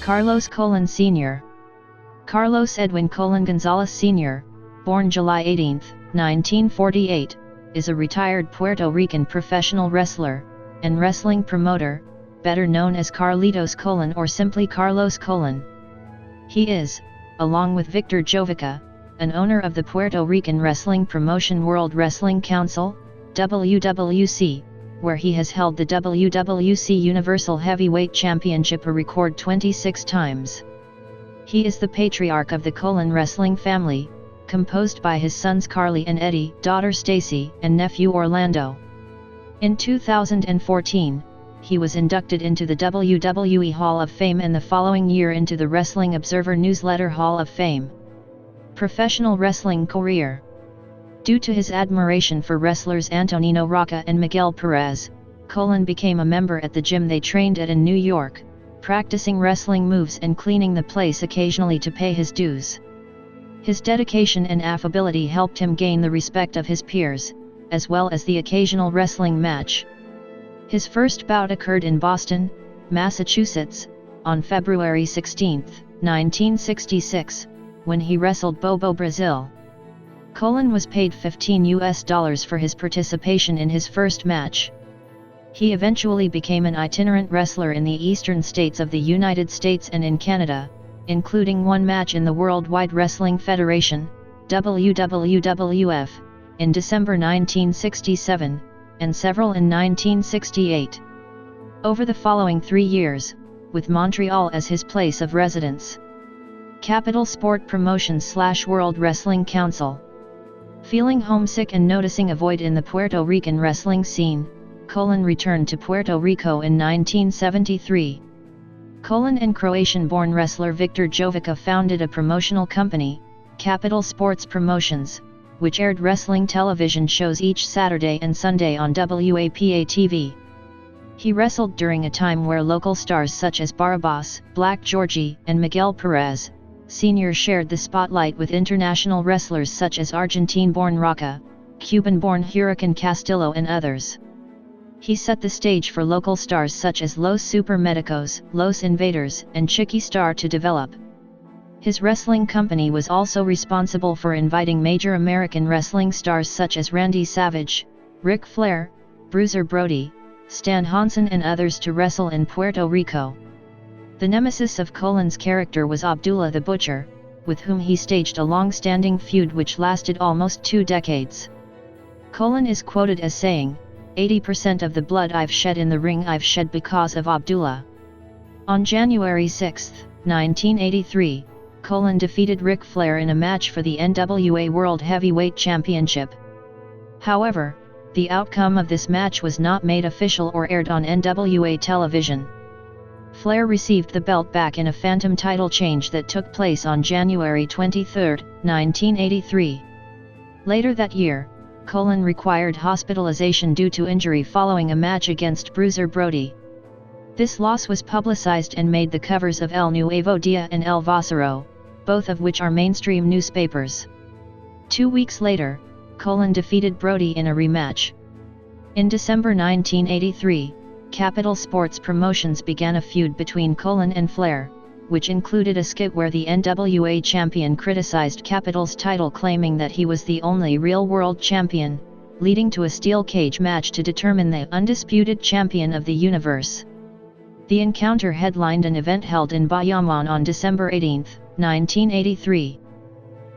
Carlos Colón Sr. Carlos Edwin Colón González Sr., born July 18, 1948, is a retired Puerto Rican professional wrestler and wrestling promoter, better known as Carlitos Colón or simply Carlos Colón. He is, along with Victor Jovica, an owner of the Puerto Rican wrestling promotion World Wrestling Council, WWC, where he has held the WWC Universal Heavyweight Championship a record 26 times. He is the patriarch of the Colón wrestling family, composed by his sons Carly and Eddie, daughter Stacy, and nephew Orlando. In 2014, he was inducted into the WWE Hall of Fame and the following year into the Wrestling Observer Newsletter Hall of Fame. Professional wrestling career. Due to his admiration for wrestlers Antonino Rocca and Miguel Perez, Colón became a member at the gym they trained at in New York, practicing wrestling moves and cleaning the place occasionally to pay his dues. His dedication and affability helped him gain the respect of his peers, as well as the occasional wrestling match. His first bout occurred in Boston, Massachusetts, on February 16, 1966, when he wrestled Bobo Brazil. Colón was paid $15 for his participation in his first match. He eventually became an itinerant wrestler in the eastern states of the United States and in Canada, including one match in the Worldwide Wrestling Federation, WWF, in December 1967, and several in 1968. Over the following 3 years, with Montreal as his place of residence. Capital Sport Promotions / World Wrestling Council. Feeling homesick and noticing a void in the Puerto Rican wrestling scene, Colón returned to Puerto Rico in 1973. Colón and Croatian-born wrestler Victor Jovica founded a promotional company, Capital Sports Promotions, which aired wrestling television shows each Saturday and Sunday on WAPA-TV. He wrestled during a time where local stars such as Barrabás, Black Georgie, and Miguel Perez, Sr. shared the spotlight with international wrestlers such as Argentine-born Rocca, Cuban-born Hurricane Castillo and others. He set the stage for local stars such as Los Supermédicos, Los Invaders, and Chiqui Star to develop. His wrestling company was also responsible for inviting major American wrestling stars such as Randy Savage, Ric Flair, Bruiser Brody, Stan Hansen and others to wrestle in Puerto Rico. The nemesis of Colón's character was Abdullah the Butcher, with whom he staged a long-standing feud which lasted almost 2 decades. Colón is quoted as saying, "80% of the blood I've shed in the ring I've shed because of Abdullah." On January 6, 1983, Colón defeated Ric Flair in a match for the NWA World Heavyweight Championship. However, the outcome of this match was not made official or aired on NWA television. Flair received the belt back in a phantom title change that took place on January 23, 1983. Later that year, Colón required hospitalization due to injury following a match against Bruiser Brody. This loss was publicized and made the covers of El Nuevo Dia and El Vocero, both of which are mainstream newspapers. 2 weeks later, Colón defeated Brody in a rematch. In December 1983, Capital Sports Promotions began a feud between Colón and Flair, which included a skit where the NWA champion criticized Capital's title claiming that he was the only real world champion, leading to a steel cage match to determine the undisputed champion of the universe. The encounter headlined an event held in Bayamon on December 18, 1983.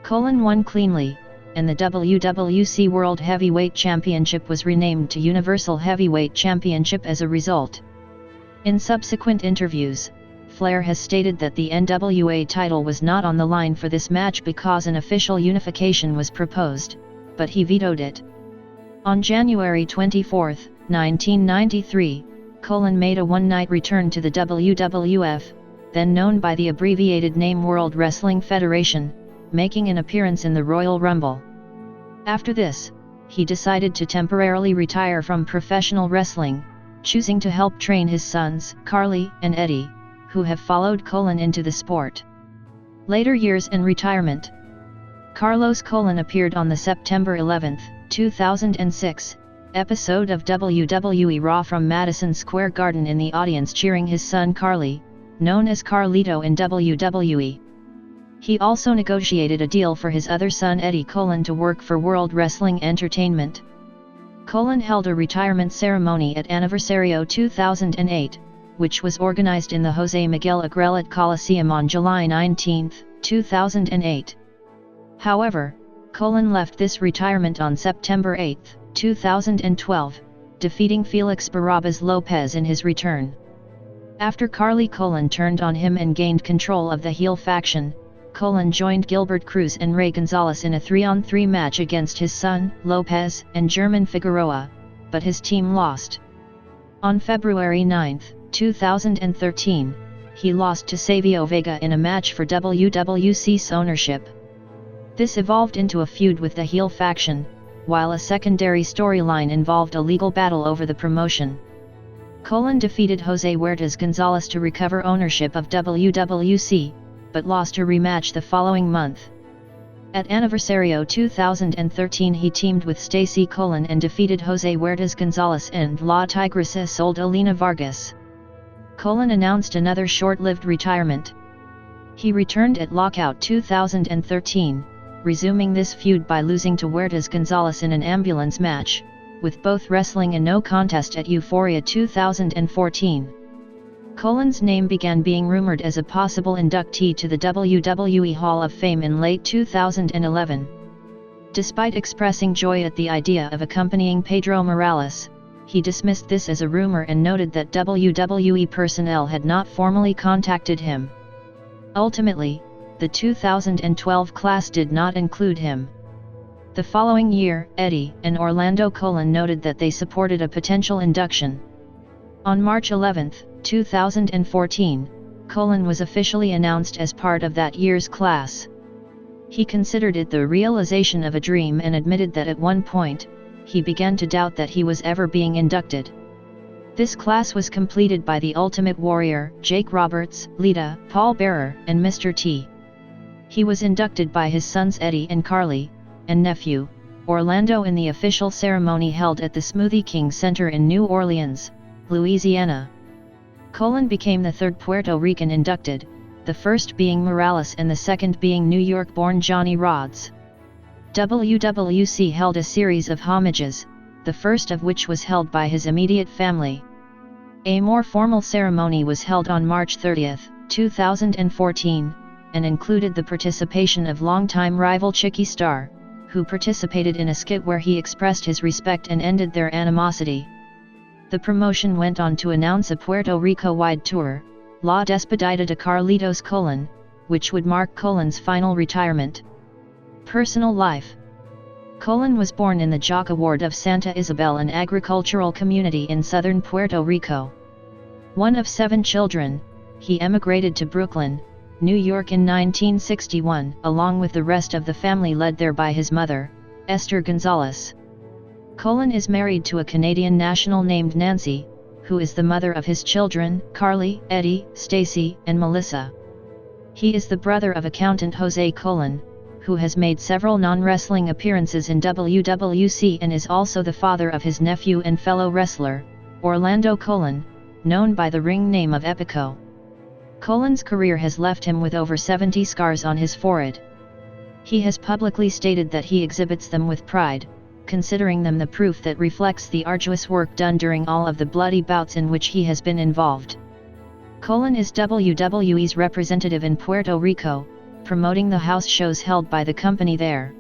Colón won cleanly, and the WWC World Heavyweight Championship was renamed to Universal Heavyweight Championship as a result. In subsequent interviews, Flair has stated that the NWA title was not on the line for this match because an official unification was proposed, but he vetoed it. On January 24, 1993, Colón made a one-night return to the WWF, then known by the abbreviated name World Wrestling Federation, making an appearance in the Royal Rumble. After this, he decided to temporarily retire from professional wrestling, choosing to help train his sons, Carly and Eddie, who have followed Colón into the sport. Later years and retirement. Carlos Colón appeared on the September 11, 2006, episode of WWE Raw from Madison Square Garden in the audience cheering his son Carly, known as Carlito in WWE. He also negotiated a deal for his other son Eddie Colón to work for World Wrestling Entertainment. Colón held a retirement ceremony at Aniversario 2008, which was organized in the Jose Miguel Agrelet Coliseum on July 19, 2008. However, Colón left this retirement on September 8, 2012, defeating Felix Barrabas Lopez in his return. After Carlos Colón turned on him and gained control of the heel faction, Colón joined Gilbert Cruz and Ray Gonzalez in a 3-on-3 match against his son, Lopez, and German Figueroa, but his team lost. On February 9, 2013, he lost to Savio Vega in a match for WWC's ownership. This evolved into a feud with the heel faction, while a secondary storyline involved a legal battle over the promotion. Colón defeated Jose Huertas Gonzalez to recover ownership of WWC, but lost a rematch the following month. At Aniversario 2013 he teamed with Stacy Colón and defeated Jose Huertas Gonzalez and La Tigresa Soldolina Vargas. Colón announced another short-lived retirement. He returned at Lockout 2013, resuming this feud by losing to Huertas Gonzalez in an ambulance match, with both wrestling a no contest at Euphoria 2014. Colón's name began being rumored as a possible inductee to the WWE Hall of Fame in late 2011. Despite expressing joy at the idea of accompanying Pedro Morales, he dismissed this as a rumor and noted that WWE personnel had not formally contacted him. Ultimately, the 2012 class did not include him. The following year, Eddie and Orlando Colón noted that they supported a potential induction. On March 11, 2014, Colón was officially announced as part of that year's class. He considered it the realization of a dream and admitted that at one point, he began to doubt that he was ever being inducted. This class was completed by the Ultimate Warrior, Jake Roberts, Lita, Paul Bearer, and Mr. T. He was inducted by his sons Eddie and Carly, and nephew, Orlando in the official ceremony held at the Smoothie King Center in New Orleans, Louisiana. Colón became the third Puerto Rican inducted, the first being Morales and the second being New York-born Johnny Rodz. WWC held a series of homages, the first of which was held by his immediate family. A more formal ceremony was held on March 30, 2014, and included the participation of longtime rival Chicky Star, who participated in a skit where he expressed his respect and ended their animosity. The promotion went on to announce a Puerto Rico-wide tour, La Despedida de Carlitos Colón, which would mark Colón's final retirement. Personal life. Colón was born in the Jaca ward of Santa Isabel, an agricultural community in southern Puerto Rico. One of 7 children, he emigrated to Brooklyn, New York in 1961, along with the rest of the family led there by his mother, Esther Gonzalez. Colón is married to a Canadian national named Nancy, who is the mother of his children, Carly, Eddie, Stacy, and Melissa. He is the brother of accountant Jose Colón, who has made several non-wrestling appearances in WWC and is also the father of his nephew and fellow wrestler, Orlando Colón, known by the ring name of Epico. Colón's career has left him with over 70 scars on his forehead. He has publicly stated that he exhibits them with pride, considering them the proof that reflects the arduous work done during all of the bloody bouts in which he has been involved. Colón is WWE's representative in Puerto Rico, promoting the house shows held by the company there.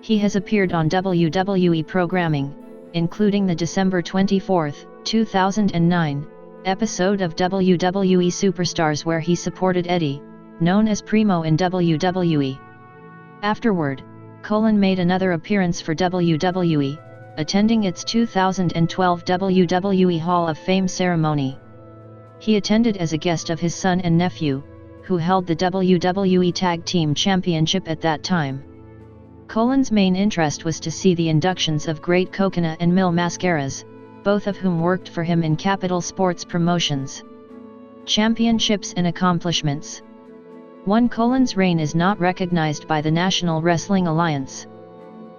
He has appeared on WWE programming, including the December 24, 2009, episode of WWE Superstars where he supported Eddie, known as Primo in WWE. Afterward, Colón made another appearance for WWE, attending its 2012 WWE Hall of Fame ceremony. He attended as a guest of his son and nephew, who held the WWE Tag Team Championship at that time. Colón's main interest was to see the inductions of Great Coconut and Mil Mascaras, both of whom worked for him in Capital Sports Promotions. Championships and accomplishments. Colón's reign is not recognized by the National Wrestling Alliance.